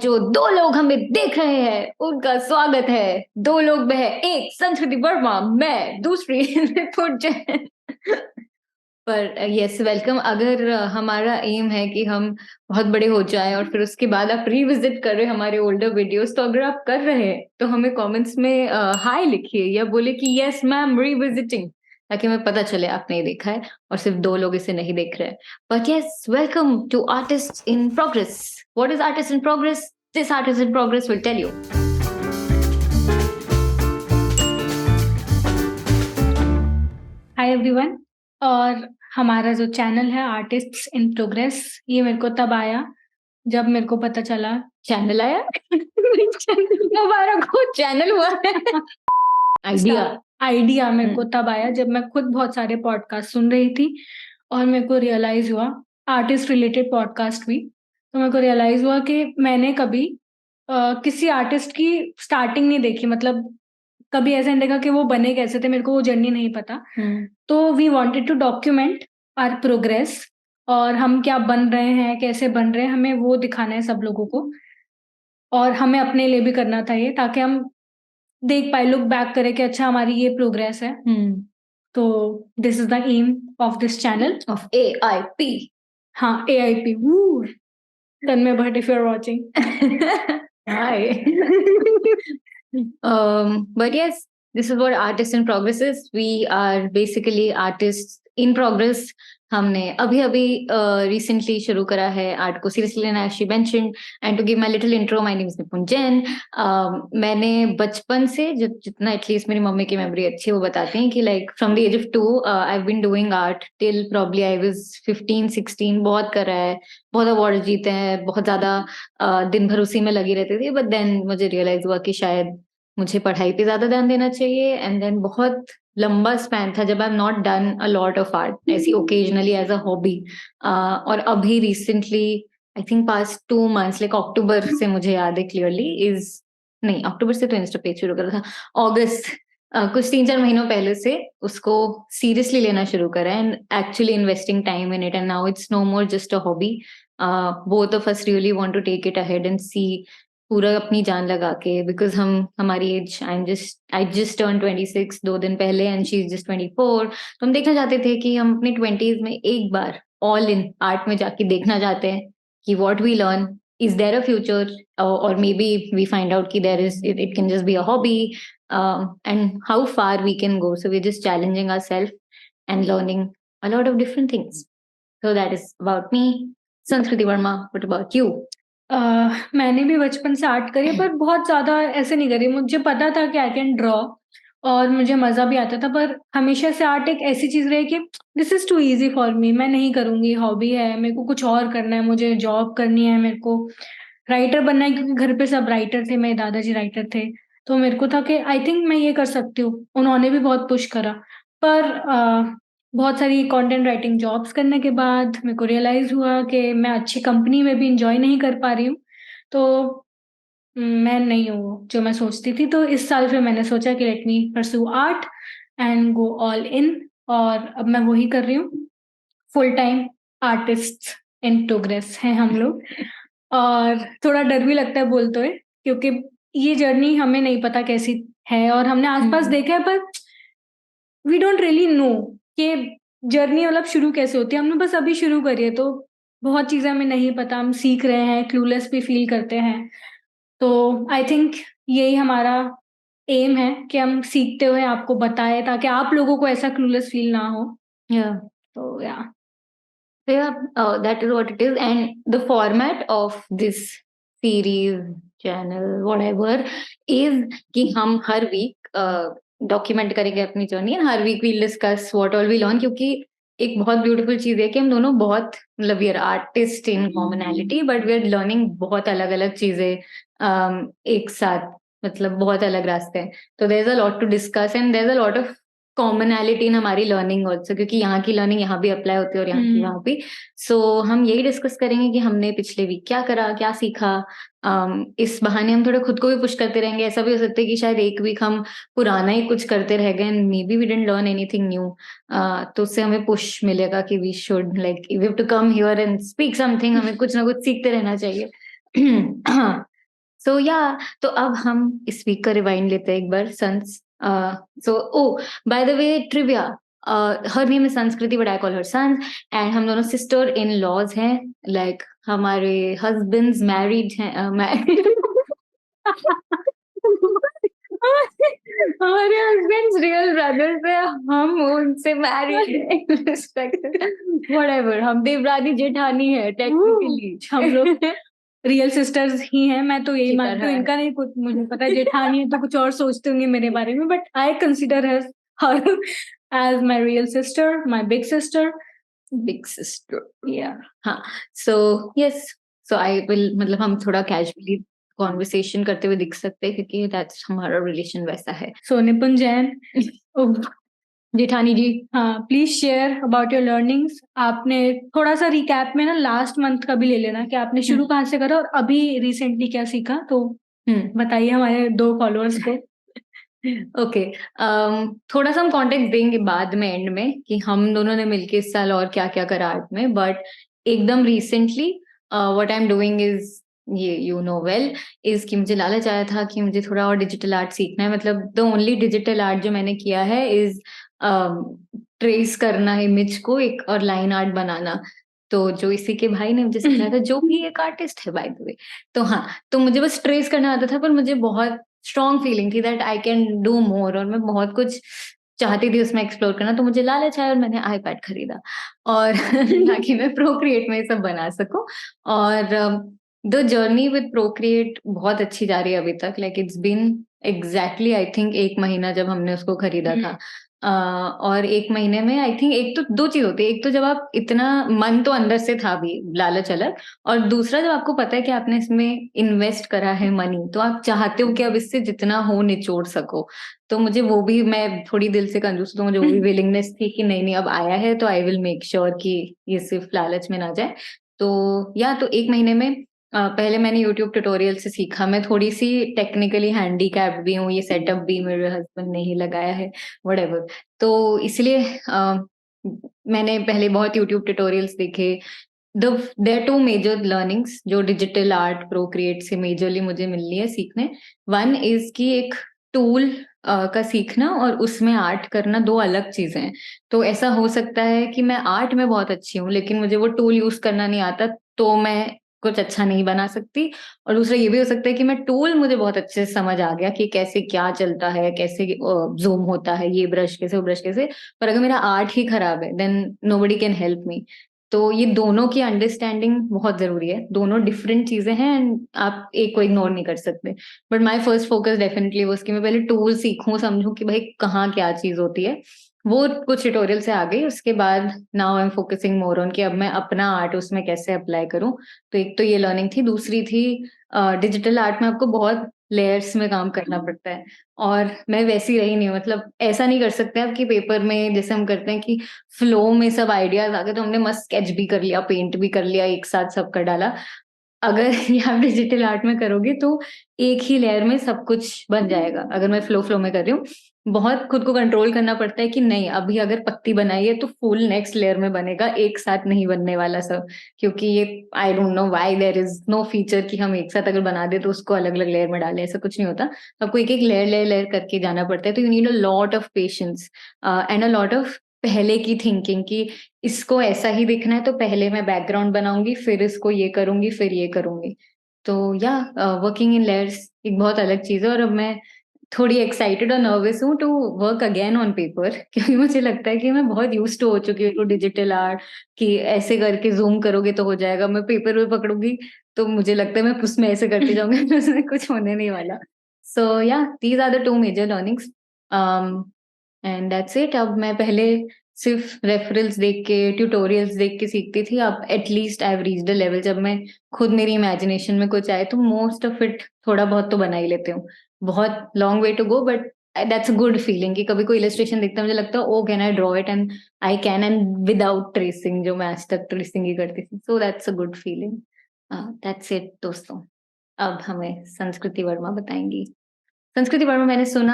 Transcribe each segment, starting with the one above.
जो दो लोग हमें देख रहे हैं उनका स्वागत है। दो लोग में है, एक संस्कृति वर्मा, मैं दूसरी रिपुर जैन। पर यस वेलकम। अगर हमारा एम है कि हम बहुत बड़े हो जाएं और फिर उसके बाद आप रिविजिट कर रहे हमारे ओल्डर वीडियोस, तो अगर आप कर रहे हैं तो हमें कमेंट्स में हाय लिखिए या बोले कि यस मैम रिविजिटिंग, ताकि हमें पता चले आपने देखा है और सिर्फ दो लोग इसे नहीं देख रहे हैं। But yes, welcome to artist in progress. What is artist in progress? This artist in progress will tell you. Hi everyone. और हमारा जो चैनल है आर्टिस्ट्स इन प्रोग्रेस, ये मेरे को तब आया जब मेरे को पता चला। चैनल आया? मुबारक हो, चैनल हुआ है। आइडिया मेरे को तब आया जब मैं खुद बहुत सारे पॉडकास्ट सुन रही थी और मेरे को रियलाइज हुआ, आर्टिस्ट रिलेटेड पॉडकास्ट भी, तो मेरे को रियलाइज हुआ कि मैंने कभी किसी आर्टिस्ट की स्टार्टिंग नहीं देखी। मतलब कभी ऐसा नहीं देखा कि वो बने कैसे थे, मेरे को वो जर्नी नहीं पता। तो we wanted to document our progress, और हम क्या बन रहे हैं, कैसे बन रहे हैं, हमें वो दिखाना है सब लोगों को। और हमें अपने लिए भी करना था ये, ताकि हम देख पाए, लुक बैक करें कि अच्छा हमारी ये प्रोग्रेस है। तो this is the aim of this channel of AIP। हाँ, AIP। Tanmay Bhatt, if you are watching, Hi. But yes, this is what artists in progress is. We are basically artists in progress. हमने अभी अभी recently शुरू करा है art को seriously लेना, as she mentioned. And to give my little intro, my name is Nipun Jain. मैंने बचपन से जितना एटलीस्ट मेरी मम्मी की मेमोरी अच्छी है वो बताती हैं कि like from the age of 2 I have been doing art till probably I was 15-16। बहुत करा है, बहुत अवार्ड जीते हैं, बहुत ज्यादा दिन भर उसी में लगी रहती थी। बट देन मुझे रियलाइज हुआ कि शायद मुझे पढ़ाई पे ज्यादा ध्यान देना चाहिए। एंड देन बहुत लंबा स्पैन था जब I have not done a lot of art, ऐसी ओकेजनली एज अ हॉबी। और अभी recently I think past 2 months, like October से मुझे याद है क्लियरली, इज नहीं अक्टूबर से तो इंस्टा पेज शुरू करा था, अगस्त, कुछ 3-4 महीनों पहले से उसको सीरियसली लेना शुरू करा and actually investing time in it. And now it's no more just a hobby. Both of us really want to take it ahead and see, पूरा अपनी जान लगा के, बिकॉज हमारी एज, आई जस्ट टर्न 26 2 दिन पहले एंड शी इज जस्ट 24। तो हम देखना चाहते थे कि हम अपने 20s में एक बार ऑल इन आर्ट में जाके देखना चाहते हैं कि what we learn, is there a future, or maybe we find out ki there is, it can just be a hobby, and how far we can go. So we're just challenging ourselves and learning a lot of different things. So that is about me. Sanskriti Verma, what about you? मैंने भी बचपन से art करी है, पर बहुत ज्यादा ऐसे नहीं करी। मुझे पता था कि आई कैन ड्रॉ और मुझे मजा भी आता था, पर हमेशा से आर्ट एक ऐसी चीज रही कि this is too easy for me, मैं नहीं करूंगी, हॉबी है, मेरे को कुछ और करना है, मुझे जॉब करनी है, मेरे को राइटर बनना है, क्योंकि घर पे सब राइटर थे, मेरे दादाजी राइटर थे। तो मेरे को था कि आई थिंक मैं ये कर सकती हूँ। उन्होंने भी बहुत पुश करा, पर बहुत सारी कंटेंट राइटिंग जॉब्स करने के बाद मेरे को रियलाइज हुआ कि मैं अच्छी कंपनी में भी इंजॉय नहीं कर पा रही हूँ। तो मैं नहीं हूँ जो मैं सोचती थी। तो इस साल फिर मैंने सोचा कि let me pursue art and go all in, और अब मैं वही कर रही हूँ। Full time artist in progress हैं हम लोग। और थोड़ा डर भी लगता है बोलते हुए, क्योंकि ये जर्नी हमें नहीं पता कैसी है, और हमने आसपास देखा है, पर वी डोंट रियली नो कि जर्नी मतलब शुरू कैसे होती है। हमने बस अभी शुरू करी है, तो बहुत चीजें हमें नहीं पता, हम सीख रहे हैं, क्लूलेस भी फील करते हैं। तो आई थिंक यही हमारा एम है कि हम सीखते हुए आपको बताएं, ताकि आप लोगों को ऐसा क्लूलेस फील ना हो। Yeah. तो या So yeah, that is what it is. And the format of this series, channel, whatever, is कि हम हर वीक डॉक्यूमेंट करेंगे अपनी जर्नी एंड हर week we'll discuss what all we learn. क्योंकि एक बहुत ब्यूटीफुल चीज है कि हम दोनों बहुत, मतलब we are artist in commonality, but we are learning बहुत अलग अलग चीजें एक साथ, मतलब बहुत अलग रास्ते हैं। तो there is a lot to discuss and there is a lot of commonality in हमारी लर्निंग ऑल्सो, क्योंकि यहाँ की लर्निंग यहाँ भी अप्लाई होती है और यहाँ की वहाँ भी। सो हम यही डिस्कस करेंगे कि हमने पिछले वीक क्या करा, क्या सीखा। इस बहाने हम थोड़ा खुद को भी पुश करते रहेंगे। ऐसा भी हो सकता है कि शायद एक वीक हम पुराना ही कुछ करते रह गए and maybe we didn't learn anything new. तो उससे हमें पुश मिलेगा कि we should, like we have to come here and speak something. हमें कुछ ना कुछ सीखते रहना चाहिए। सो या, तो अब हम इस वीक का रिवाइंड लेते हैं एक बार। Sons, so oh by the way trivia, her name is Sanskriti but I call her son, and हम दोनों सिस्टर इन लॉज हैं। लाइक हमारे हस्बैंड्स मैरिड हैं, हमारे हस्बैंड्स रियल ब्रदर्स है, हम उनसे मैरिड रिस्पेक्टेड, व्हाटएवर, हम देवरानी जेठानी है टेक्निकली। हम लोग रियल सिस्टर्स ही हैं। मैं तो यही की मानती हूँ, तरह। इनका नहीं कुछ मुझे पता है। जेठानी है तो कुछ और सोचते होंगे मेरे बारे में, but I consider her as my real sister, my big sister. Big sister, या हाँ। So yes, so I will, मतलब हम थोड़ा कैजुअली कॉन्वर्सेशन करते हुए दिख सकते हैं क्योंकि दैट्स हमारा रिलेशन वैसा है। सो निपुण जैन, जेठानी जी, हाँ, please share about your learnings. आपने थोड़ा सा रिकैप में ना लास्ट मंथ का भी ले लेना कि आपने शुरू कहाँ से करा और अभी रिसेंटली क्या सीखा, तो बताइए हमारे 2 फॉलोअर्स को। ओके, थोड़ा सा हम कॉन्टेक्स्ट देंगे बाद में एंड में कि हम दोनों ने मिलके इस साल और क्या क्या करा आर्ट में, बट एकदम recently what I am doing is, ये यू नो वेल, इज कि मुझे लालच आया था कि मुझे थोड़ा और डिजिटल आर्ट सीखना है। मतलब द ओनली डिजिटल आर्ट जो मैंने किया है इज ट्रेस करना इमेज को एक और लाइन आर्ट बनाना। तो जो इसी के भाई ने मुझे सिखाया था, जो भी एक आर्टिस्ट है बाय द वे। तो हाँ, तो मुझे बस ट्रेस करना आता था, पर मुझे बहुत स्ट्रॉन्ग फीलिंग थी that I can do more, और मैं बहुत कुछ चाहती थी उसमें एक्सप्लोर करना। तो मुझे लालच आया और मैंने आईपैड खरीदा, और ताकि मैं प्रोक्रिएट में ये सब बना सकूं। और द जर्नी विद प्रोक्रिएट बहुत अच्छी जा रही है अभी तक। Like it's been exactly I think 1 महीना जब हमने उसको खरीदा था। और 1 महीने में आई थिंक एक तो 2 चीज होती है, एक तो जब आप इतना, मन तो अंदर से था भी लालच अलग, और दूसरा जब आपको पता है कि आपने इसमें इन्वेस्ट करा है मनी, तो आप चाहते हो कि अब इससे जितना हो निचोड़ सको। तो मुझे वो भी, मैं थोड़ी दिल से कंजूस हूं, तो मुझे वो भी विलिंगनेस थी कि नहीं नहीं अब आया है तो आई विल मेक श्योर कि ये सिर्फ लालच में ना जाए। तो या तो 1 महीने में पहले मैंने यूट्यूब ट्यूटोरियल से सीखा। मैं थोड़ी सी टेक्निकली हैंडीकैप्ड भी हूँ, ये सेटअप भी मेरे हस्बैंड ने ही लगाया है, व्हाटएवर। तो इसलिए मैंने पहले बहुत यूट्यूब ट्यूटोरियल्स देखे। देयर 2 मेजर लर्निंग्स जो डिजिटल आर्ट प्रोक्रिएट से मेजरली मुझे मिलनी है सीखने। वन इज कि एक टूल का सीखना और उसमें आर्ट करना 2 अलग चीजें हैं। तो ऐसा हो सकता है कि मैं आर्ट में बहुत अच्छी हूँ, लेकिन मुझे वो टूल यूज करना नहीं आता, तो मैं कुछ अच्छा नहीं बना सकती। और दूसरा ये भी हो सकता है कि मैं टूल मुझे बहुत अच्छे से समझ आ गया कि कैसे क्या चलता है, कैसे जूम होता है, ये ब्रश कैसे वो ब्रश कैसे, पर अगर मेरा आर्ट ही खराब है then nobody can help me. तो ये दोनों की अंडरस्टैंडिंग बहुत जरूरी है। दोनों डिफरेंट चीजें हैं एंड आप एक को इग्नोर नहीं कर सकते। But my first focus definitely वो कि मैं पहले टूल सीखूं, समझूं कि भाई कहाँ क्या चीज होती है। वो कुछ ट्यूटोरियल से आ गई, उसके बाद now I am focusing more on कि अब मैं अपना आर्ट उसमें कैसे अप्लाई करूं। तो एक तो ये लर्निंग थी, दूसरी थी डिजिटल आर्ट में आपको बहुत लेयर्स में काम करना पड़ता है, और मैं वैसी रही नहीं हूँ। मतलब ऐसा नहीं कर सकते आप कि पेपर में जैसे हम करते हैं कि फ्लो में सब आइडियाज आ गए तो हमने मस्त स्केच भी कर लिया, पेंट भी कर लिया, एक साथ सब कर डाला। अगर ये आप डिजिटल आर्ट में करोगे तो एक ही लेयर में सब कुछ बन जाएगा। अगर मैं फ्लो फ्लो में कर रही हूँ, बहुत खुद को कंट्रोल करना पड़ता है कि नहीं अभी अगर पत्ती बनाई है तो फुल नेक्स्ट लेयर में बनेगा, एक साथ नहीं बनने वाला सब। क्योंकि ये I don't know why there is no feature कि हम एक साथ अगर बना दे तो उसको अलग अलग लेयर में डालें, ऐसा कुछ नहीं होता। आपको एक एक लेयर लेयर लेयर करके जाना पड़ता है। तो you need a lot of patience and a lot of पहले की थिंकिंग कि इसको ऐसा ही दिखना है तो पहले मैं बैकग्राउंड बनाऊंगी, फिर इसको ये करूंगी, फिर ये करूंगी। तो या वर्किंग इन लेयर्स एक बहुत अलग चीज है। और अब मैं थोड़ी एक्साइटेड और नर्वस हूँ to work again on paper क्योंकि मुझे लगता है कि मैं बहुत यूज टू हो चुकी हूँ टू डिजिटल आर्ट, कि ऐसे करके जूम करोगे तो हो जाएगा। मैं पेपर में पकड़ूंगी तो मुझे लगता है मैं उसमें ऐसे करते जाऊंगी उसमें कुछ होने नहीं वाला। सो या these are the 2 major learnings and that's it. अब मैं पहले सिर्फ रेफरल्स देख के, ट्यूटोरियल्स देख के सीखती थी। अब at least I have reached a level जब मैं खुद, मेरी इमेजिनेशन में कुछ आए तो मोस्ट ऑफ इट थोड़ा बहुत तो बना ही लेती हूँ। बहुत long way to go, but that's a good feeling कि कभी कोई इलस्ट्रेशन दिखता है मुझे लगता है oh can I draw it and I can, and without tracing, जो मैं आज तक ट्रेसिंग ही करती थी। So that's a good feeling. That's it दोस्तों। अब हमें संस्कृति वर्मा बताएंगी। संस्कृति वर्मा, मैंने सुना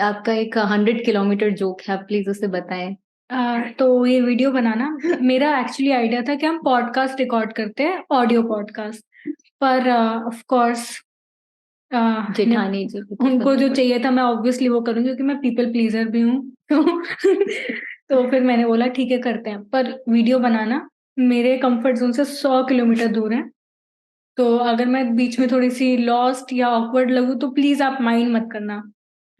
आपका एक 100 किलोमीटर जोक है, आप प्लीज उसे बताएं। तो ये वीडियो बनाना मेरा एक्चुअली आइडिया था कि हम पॉडकास्ट रिकॉर्ड करते हैं, ऑडियो पॉडकास्ट, पर ऑफ कोर्स जेठानी जी भी तो उनको करना जो पड़ता चाहिए था मैं ऑब्वियसली वो करूंगी, क्योंकि मैं पीपल प्लीजर भी हूँ। तो फिर मैंने बोला ठीक है करते हैं, पर वीडियो बनाना मेरे कंफर्ट जोन से 100 किलोमीटर दूर है। तो अगर मैं बीच में थोड़ी सी लॉस्ट या ऑकवर्ड लगूँ तो प्लीज आप माइंड मत करना।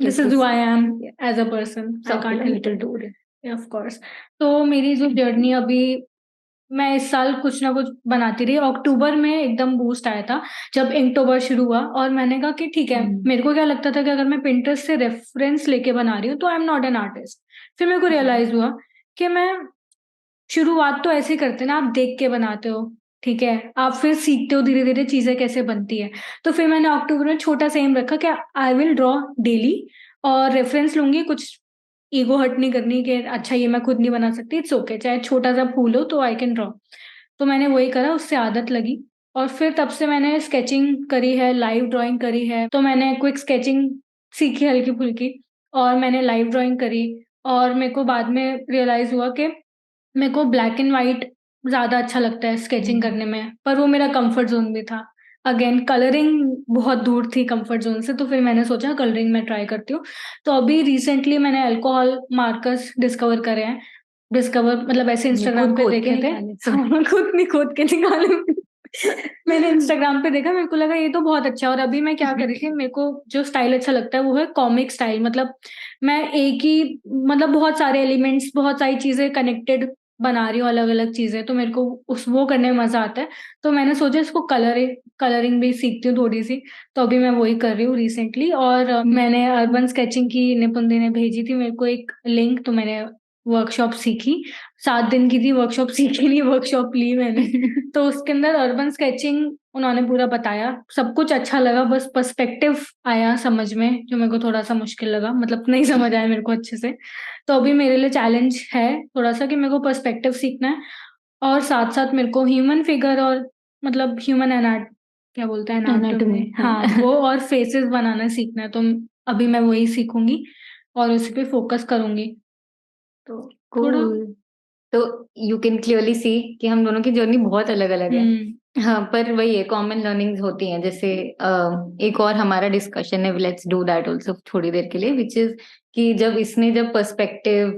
दिस इज क्योंकि who I am as a person, I 100 can't help kilometre it. दूर है। Of course. तो मेरी जो जर्नी अभी, मैं इस साल कुछ ना कुछ बनाती रही। अक्टूबर में एकदम बूस्ट आया था जब इnktober शुरू हुआ, और मैंने कहा कि ठीक है, मेरे को क्या लगता था कि अगर मैं Pinterest से रेफरेंस लेके बना रही हूँ तो I am not an artist. फिर मेरे को रियलाइज हुआ कि मैं, शुरुआत तो ऐसे ही करते ना, आप देख के बनाते हो, ठीक है, आप फिर सीखते हो धीरे धीरे चीजें कैसे बनती है। तो फिर मैंने अक्टूबर में छोटा सा एम रखा कि आई विल ड्रॉ डेली, और रेफरेंस लूंगी, कुछ ईगो हर्ट नहीं करनी कि अच्छा ये मैं खुद नहीं बना सकती, इट्स ओके, चाहे छोटा सा फूल हो तो आई कैन ड्रॉ। तो मैंने वही करा, उससे आदत लगी, और फिर तब से मैंने स्केचिंग करी है, लाइव ड्राइंग करी है। तो मैंने क्विक स्केचिंग सीखी हल्की फुल्की, और मैंने लाइव ड्राइंग करी। और मेरे को बाद में रियलाइज हुआ कि मेरे को ब्लैक एंड वाइट ज्यादा अच्छा लगता है स्केचिंग करने में, पर वो मेरा कंफर्ट जोन भी था। अगेन कलरिंग बहुत दूर थी कंफर्ट जोन से, तो फिर मैंने सोचा कलरिंग में ट्राई करती हूँ। तो अभी रिसेंटली मैंने अल्कोहल मार्कर्स डिस्कवर करे हैं। डिस्कवर मतलब ऐसे ये इंस्टाग्राम खुद पे खोद के देखे थे। निकाले सब। हाँ, खुद नहीं खोद के निकाले। मैंने इंस्टाग्राम पे देखा, मेरे को लगा ये तो बहुत अच्छा है। और अभी मैं क्या कर रही थी, मेरे को जो स्टाइल अच्छा लगता है वो है कॉमिक स्टाइल। मतलब मैं एक ही, मतलब बहुत सारे एलिमेंट्स, बहुत सारी चीजें कनेक्टेड बना रही हूँ, अलग अलग चीजें, तो मेरे को उस वो करने में मजा आता है। तो मैंने सोचा इसको कलरिंग भी सीखती हूँ थोड़ी सी। तो अभी मैं वही कर रही हूँ रिसेंटली। और मैंने अर्बन स्केचिंग की निपुण ने भेजी थी मेरे को एक लिंक, तो मैंने वर्कशॉप सीखी। 7 दिन की थी वर्कशॉप, सीखी नहीं, वर्कशॉप ली मैंने। तो उसके अंदर अर्बन स्केचिंग उन्होंने पूरा बताया, सब कुछ अच्छा लगा, बस पर्सपेक्टिव आया समझ में, जो मेरे को थोड़ा सा मुश्किल लगा, मतलब नहीं समझ आया मेरे को अच्छे से। तो अभी मेरे लिए चैलेंज है थोड़ा सा कि मेरे को पर्सपेक्टिव सीखना है, और साथ साथ मेरे को ह्यूमन फिगर, और मतलब ह्यूमन एनाट क्या बोलते हैं, एनाटॉमी, एनाटोमी, हाँ। हाँ वो, और फेसेस बनाना सीखना है। तो अभी मैं वही सीखूंगी और उसी पे फोकस करूंगी। तो थोड़ा। कूल। तो यू कैन क्लियरली सी कि हम दोनों की जर्नी बहुत अलग अलग है। हाँ, पर वही है, कॉमन लर्निंग्स होती हैं। जैसे एक और हमारा डिस्कशन है, लेट्स डू दैट आल्सो थोड़ी देर के लिए, विच इज कि जब पर्सपेक्टिव,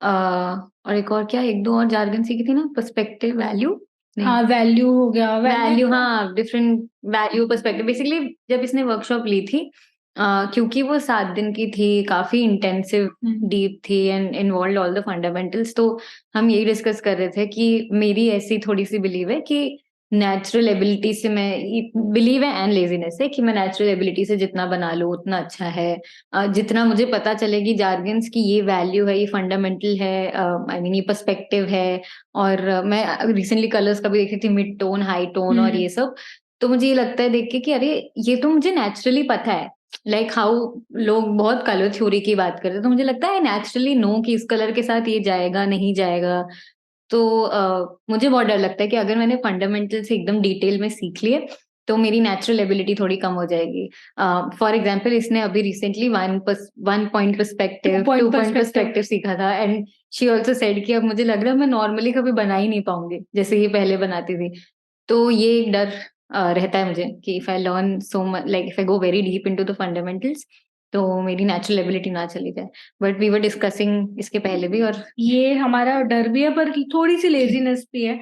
और एक और क्या, एक दो और जार्गन सीखी थी ना, पर्सपेक्टिव, वैल्यू, नहीं, हाँ वैल्यू हो गया, वैल्यू, वैल्यू। हाँ, डिफरेंट वैल्यू पर्सपेक्टिव। बेसिकली जब इसने वर्कशॉप ली थी, क्योंकि वो 7 दिन की थी, काफी इंटेंसिव, डीप थी, and involve all the fundamentals. तो हम यही डिस्कस कर रहे थे कि मेरी ऐसी थोड़ी सी बिलीव है कि नेचुरल एबिलिटी से, मैं बिलीव है एंड लेजीनेस है कि मैं नेचुरल एबिलिटी से जितना बना लूँ उतना अच्छा है। जितना मुझे पता चलेगी जार्गन्स की ये वैल्यू है, ये फंडामेंटल है, आई मीन ये पर्सपेक्टिव है। और मैं रिसेंटली कलर्स का भी देखी थी, मिड टोन, हाई टोन और ये सब। तो मुझे ये लगता है देख के कि अरे ये तो मुझे नेचुरली पता है। लाइक हाउ लोग बहुत कलर थ्योरी की बात करते हैं, तो मुझे लगता है नेचुरली नो कि इस कलर के साथ ये जाएगा नहीं जाएगा। तो मुझे बहुत डर लगता है कि अगर मैंने फंडामेंटल से एकदम डिटेल में सीख लिए तो मेरी नेचुरल एबिलिटी थोड़ी कम हो जाएगी। फॉर एग्जाम्पल, इसने अभी recently 1 point perspective, 2 point perspective सीखा था, एंड शी ऑल्सो सेड कि अब मुझे लग रहा है मैं नॉर्मली कभी बना ही नहीं पाऊंगी जैसे ये पहले बनाती थी। तो ये एक डर रहता है मुझे कि if I learn so much, like if I go very deep into the fundamentals, तो मेरी नेचुरल एबिलिटी ना चली जाए। बट वी वर डिस्कसिंग इसके पहले भी, और ये हमारा डर भी है, पर थोड़ी सी लेजीनेस भी है।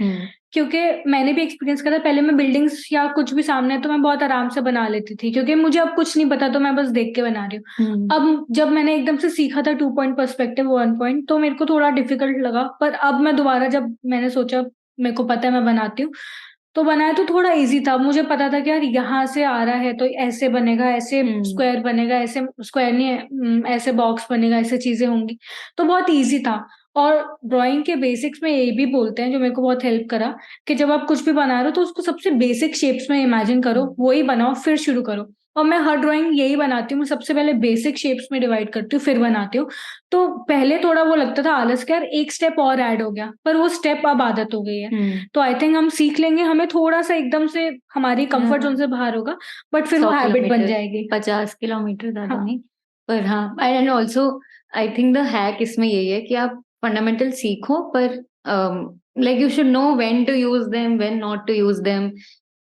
क्योंकि मैंने भी एक्सपीरियंस करा, पहले मैं बिल्डिंग्स या कुछ भी सामने है तो मैं बहुत आराम से बना लेती थी, क्योंकि मुझे अब कुछ नहीं पता, तो मैं बस देख के बना रही हूँ। अब जब मैंने एकदम से सीखा था 2 पॉइंट पर्सपेक्टिव, 1 पॉइंट, तो मेरे को थोड़ा डिफिकल्ट लगा। पर अब मैं दोबारा, जब मैंने सोचा मेरे को पता है मैं बनाती हूँ, तो बनाया तो थोड़ा इजी था। मुझे पता था कि यार यहाँ से आ रहा है तो ऐसे बनेगा, ऐसे स्क्वायर बनेगा, ऐसे स्क्वायर नहीं है, ऐसे बॉक्स बनेगा, ऐसे चीजें होंगी। तो बहुत इजी था। और ड्राइंग के बेसिक्स में ये भी बोलते हैं, जो मेरे को बहुत हेल्प करा, कि जब आप कुछ भी बना रहे हो तो उसको सबसे बेसिक शेप्स में इमेजिन करो, वही बनाओ, फिर शुरू करो। और मैं हर ड्राइंग यही बनाती हूँ, मैं सबसे पहले बेसिक शेप्स में डिवाइड करती हूँ, फिर बनाती हूँ। तो पहले थोड़ा वो लगता था आलस का, यार एक स्टेप और ऐड हो गया, पर वो स्टेप अब आदत हो गई है। तो आई थिंक हम सीख लेंगे, हमें थोड़ा सा एकदम से हमारी कंफर्ट जोन से बाहर होगा, बट फिर वो 100 हैबिट बन किलोमीटर, जाएगी। 50 किलोमीटर ज्यादा हाँ। नहीं। पर हाँ, and also I think the hack इसमें यही है कि आप फंडामेंटल सीखो, पर like you should know when to use them, when not to use them.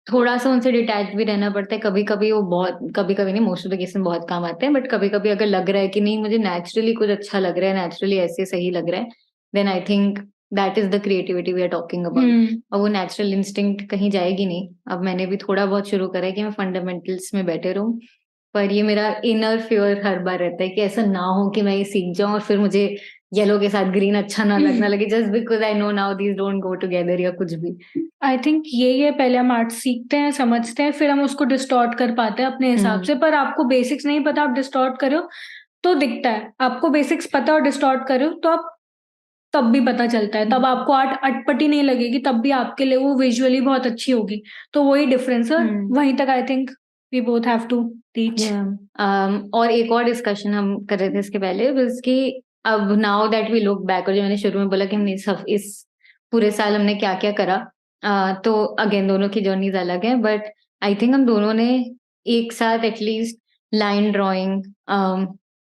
थोड़ा-सा उनसे डिटैच भी रहना पड़ता है। कभी-कभी वो बहुत कभी-कभी नहीं, मोस्ट ऑफ द केस में बहुत काम आते हैं, बट कभी-कभी अगर लग रहा है कि नहीं मुझे नेचुरली कुछ अच्छा लग रहा है, नेचुरली ऐसे सही लग रहा है, then I think that is the creativity we are talking about. और वो नेचुरल इंस्टिंक्ट कहीं जाएगी नहीं। अब मैंने भी थोड़ा बहुत शुरू करा है कि मैं फंडामेंटल्स में बेटर हूँ, पर ये मेरा इनर फियर हर बार रहता है कि ऐसा ना हो कि मैं ये सीख जाऊँ और फिर मुझे येलो के साथ ग्रीन अच्छा ना लगने लगे, just because I know now these don't go together या कुछ भी। आई थिंक यही है, पहले हम आर्ट सीखते हैं, समझते हैं, फिर हम उसको डिस्टॉर्ट कर पाते हैं अपने हिसाब से। पर आपको बेसिक्स नहीं पता, आप डिस्टॉर्ट करो तो दिखता है। आपको बेसिक्स पता और डिस्टॉर्ट करो तो आप तब भी पता चलता है। तब आपको आर्ट अटपटी नहीं लगेगी, तब भी आपके लिए वो विजुअली बहुत अच्छी होगी। तो वही डिफरेंस है, वहीं तक I think we both have to reach. और एक और डिस्कशन हम कर रहे थे इसके पहले, बस कि अब now that we look back, और जो मैंने शुरू में बोला कि हमने इस पूरे साल हमने क्या क्या करा, तो अगेन दोनों की जर्नीज अलग है, बट आई थिंक हम दोनों ने एक साथ एटलीस्ट लाइन ड्राइंग,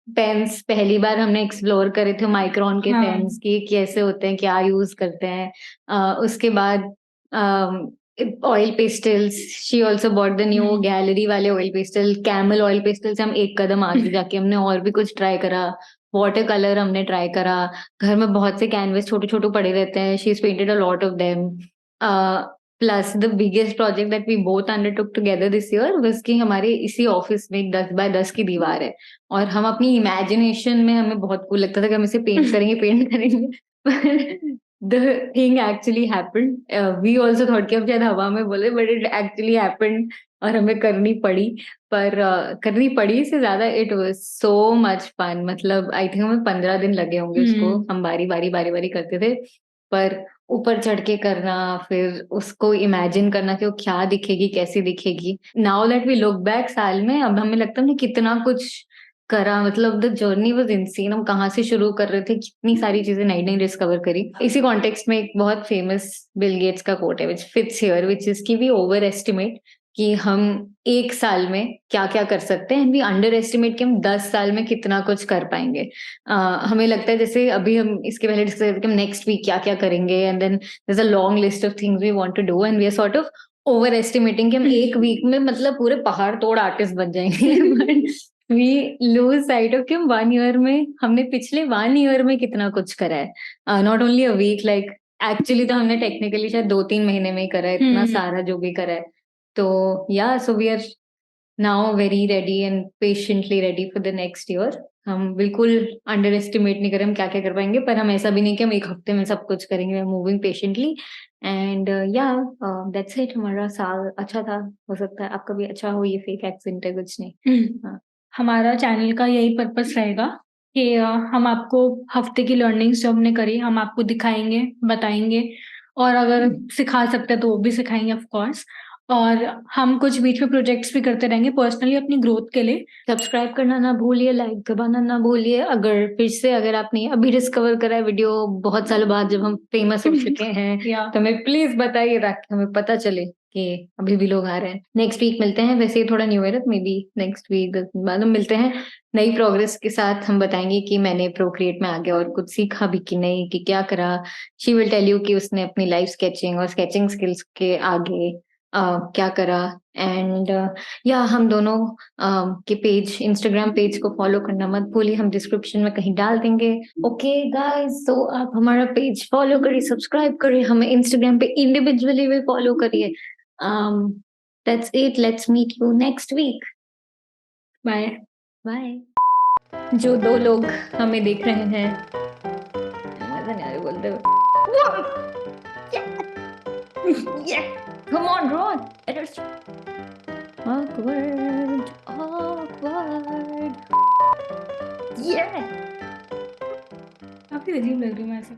पेन्स पहली बार हमने एक्सप्लोर करे थे, माइक्रॉन के पेन्स की कैसे होते हैं, क्या यूज करते हैं। उसके बाद oil pastels, she also bought the new gallery वाले oil pastel, Camel oil pastel से हम एक कदम आगे जाके हमने और भी कुछ ट्राई करा। वाटर कलर हमने ट्राई करा। घर में बहुत से कैनवस छोटे छोटे पड़े रहते हैं, she is painted a lot of them. Plus the biggest project that we both undertook together this year was कि हमारे इसी ऑफिस में एक 10 बाय 10 की दीवार है, और हम अपनी इमेजिनेशन में हमें बहुत कूल लगता था कि हम इसे पेंट करेंगे पेंट करेंगे। The thing actually happened. We also thought कि हम शायद हवा में बोले, but it actually happened और हमें करनी पड़ी। पर करनी पड़ी से ज्यादा it was so much fun. मतलब आई थिंक हमें 15 दिन लगे होंगे उसको, हम बारी बारी करते थे। पर ऊपर चढ़ के करना, फिर उसको इमेजिन करना कि वो क्या दिखेगी, कैसी दिखेगी। Now that we look back साल में, अब हमें लगता है हमने कितना कुछ करा। मतलब द जर्नी वाज इनसेन। हम कहाँ से शुरू कर रहे थे, कितनी सारी चीजें नई नई डिस्कवर करी। इसी कॉन्टेक्स्ट में एक बहुत फेमस बिल गेट्स का कोट है which fits here, which is कि वी ओवर एस्टिमेट कि हम एक साल में क्या क्या कर सकते हैं, एंड वी अंडर एस्टिमेट कि हम 10 साल में कितना कुछ कर पाएंगे। हमें लगता है जैसे अभी हम इसके पहले डिस्कस करते कि हम नेक्स्ट वीक क्या क्या करेंगे, and then there is a long list of things we want to do, and we are sort of overestimating कि हम एक वीक में मतलब पूरे पहाड़ तोड़ आर्टिस्ट बन जाएंगे। वी लूज साइट ऑफ कि हम 1 ईयर में, हमने पिछले 1 ईयर में कितना कुछ करा है। Not only a week, like actually तो हमने टेक्निकली शायद 2-3 महीने में ही करा है इतना सारा जो भी करा है। तो या so we are now very ready and patiently ready for the next year. हम बिल्कुल अंडर एस्टिमेट नहीं करें हम क्या क्या कर पाएंगे, पर हम ऐसा भी नहीं कि हम एक हफ्ते में सब कुछ करेंगे। We are moving patiently, and या दैट्स इट। हमारा साल अच्छा था, हो सकता है आपका भी अच्छा हो। ये फेक एक्सेंट है, कुछ नहीं। हाँ। हमारा चैनल का यही पर्पस रहेगा कि हम आपको हफ्ते की लर्निंग्स जो हमने करी हम आपको दिखाएंगे, बताएंगे, और अगर सिखा सकते हैं तो वो भी सिखाएंगे ऑफ कोर्स। और हम कुछ बीच में प्रोजेक्ट्स भी करते रहेंगे पर्सनली अपनी ग्रोथ के लिए। सब्सक्राइब करना ना भूलिए, लाइक दबाना ना भूलिए। अगर फिर से अगर आपने अभी डिस्कवर करा है वीडियो बहुत सालों बाद जब हम फेमस हो चुके हैं, तो हमें प्लीज बताइए ताकि हमें पता चले कि अभी भी लोग आ रहे हैं। नेक्स्ट वीक मिलते हैं, वैसे ही थोड़ा new year, maybe next week 10 दिन बाद हम मिलते हैं नई प्रोग्रेस के साथ। हम बताएंगे कि मैंने प्रोक्रिएट में आगे और कुछ सीखा भी कि नहीं, कि क्या करा। शी विल टेल यू कि उसने अपनी लाइफ स्केचिंग और स्केचिंग स्किल्स के आगे क्या करा। एंड या हम दोनों के पेज, इंस्टाग्राम पेज को फॉलो करना मत भूलिए, हम डिस्क्रिप्शन में कहीं डाल देंगे। ओके गाइस, तो आप हमारा पेज फॉलो करिए, सब्सक्राइब करिए, हमें इंस्टाग्राम पे इंडिविजुअली भी फॉलो करिए। That's it, let's meet you next week. Bye bye. जो 2 लोग हमें देख रहे हैं, मजा नहीं आ रहा बोलते हुए। Come on, Ron. Awkward, awkward. Yeah. काफी अजीब लग रही हूँ मैं ऐसे।